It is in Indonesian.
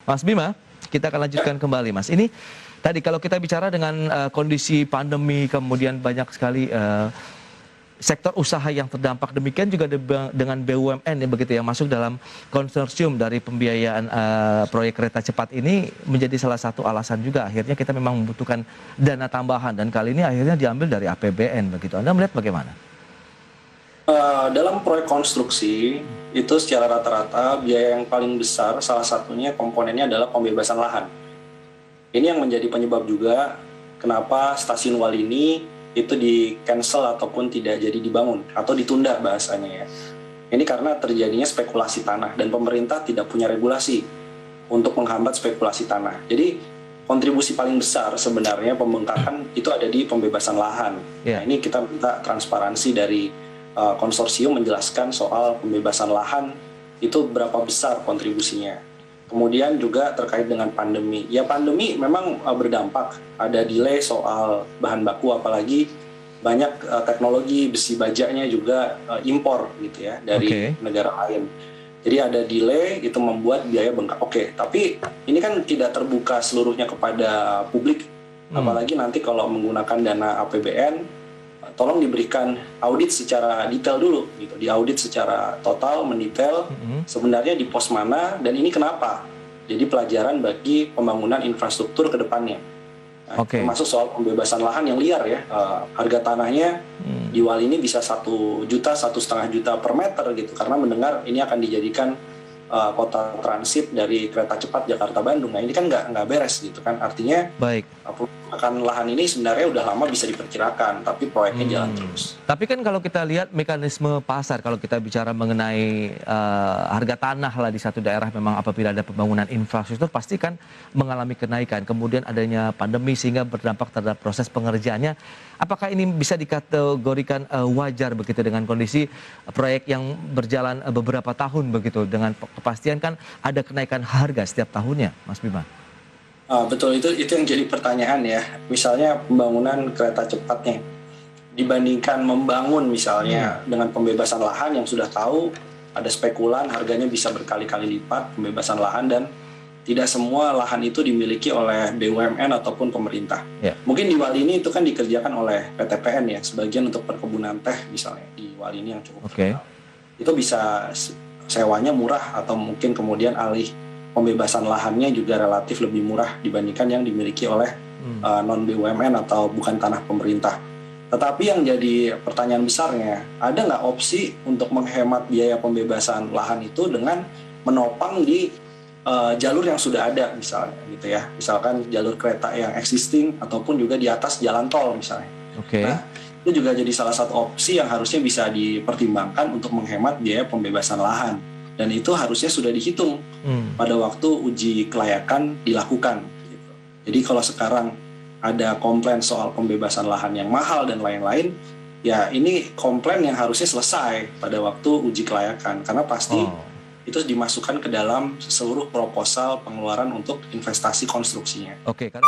Mas Bima, kita akan lanjutkan kembali, Mas. Ini tadi kalau kita bicara dengan kondisi pandemi, kemudian banyak sekali sektor usaha yang terdampak, demikian juga dengan BUMN ya begitu yang masuk dalam konsorsium dari pembiayaan proyek kereta cepat ini menjadi salah satu alasan juga akhirnya kita memang membutuhkan dana tambahan dan kali ini akhirnya diambil dari APBN begitu. Anda melihat bagaimana? Dalam proyek konstruksi itu secara rata-rata biaya yang paling besar salah satunya komponennya adalah pembebasan lahan. Ini yang menjadi penyebab juga kenapa stasiun Walini itu di cancel ataupun tidak jadi dibangun atau ditunda bahasanya ya. Ini karena terjadinya spekulasi tanah dan pemerintah tidak punya regulasi untuk menghambat spekulasi tanah. Jadi kontribusi paling besar sebenarnya pembengkakan itu ada di pembebasan lahan. Nah, ini kita minta transparansi dari konsorsium menjelaskan soal pembebasan lahan itu berapa besar kontribusinya. Kemudian juga terkait dengan pandemi. Ya pandemi memang berdampak, ada delay soal bahan baku apalagi banyak teknologi besi bajanya juga impor gitu ya dari negara lain. Jadi ada delay itu membuat biaya bengkak. Oke, tapi ini kan tidak terbuka seluruhnya kepada publik. Apalagi nanti kalau menggunakan dana APBN tolong diberikan audit secara detail dulu gitu, diaudit secara total, mendetail sebenarnya di pos mana dan ini kenapa. Jadi pelajaran bagi pembangunan infrastruktur ke depannya. Nah, termasuk soal pembebasan lahan yang liar ya. Harga tanahnya di Walini bisa 1 juta, 1,5 juta per meter gitu karena mendengar ini akan dijadikan kota transit dari kereta cepat Jakarta-Bandung. Nah ini kan nggak beres gitu kan, artinya akan lahan ini sebenarnya udah lama bisa diperkirakan, tapi proyeknya jalan terus. Tapi kan kalau kita lihat mekanisme pasar, kalau kita bicara mengenai harga tanah lah di satu daerah memang apabila ada pembangunan infrastruktur pasti kan mengalami kenaikan. Kemudian adanya pandemi sehingga berdampak terhadap proses pengerjaannya. Apakah ini bisa dikategorikan wajar begitu dengan kondisi proyek yang berjalan beberapa tahun begitu dengan kepastian kan ada kenaikan harga setiap tahunnya, Mas Bima? Betul, itu yang jadi pertanyaan ya. Misalnya pembangunan kereta cepatnya dibandingkan membangun misalnya dengan pembebasan lahan yang sudah tahu ada spekulan harganya bisa berkali-kali lipat pembebasan lahan dan tidak semua lahan itu dimiliki oleh BUMN ataupun pemerintah. Mungkin di Walini itu kan dikerjakan oleh PTPN ya, sebagian untuk perkebunan teh misalnya di Walini yang cukup terkenal. Itu bisa sewanya murah atau mungkin kemudian alih pembebasan lahannya juga relatif lebih murah dibandingkan yang dimiliki oleh non BUMN atau bukan tanah pemerintah. Tetapi yang jadi pertanyaan besarnya, ada nggak opsi untuk menghemat biaya pembebasan lahan itu dengan menopang di jalur yang sudah ada misalnya gitu ya, misalkan jalur kereta yang existing ataupun juga di atas jalan tol misalnya. Nah, itu juga jadi salah satu opsi yang harusnya bisa dipertimbangkan untuk menghemat biaya pembebasan lahan dan itu harusnya sudah dihitung pada waktu uji kelayakan dilakukan gitu. Jadi kalau sekarang ada komplain soal pembebasan lahan yang mahal dan lain-lain, ya ini komplain yang harusnya selesai pada waktu uji kelayakan karena pasti itu dimasukkan ke dalam seluruh proposal pengeluaran untuk investasi konstruksinya. Karena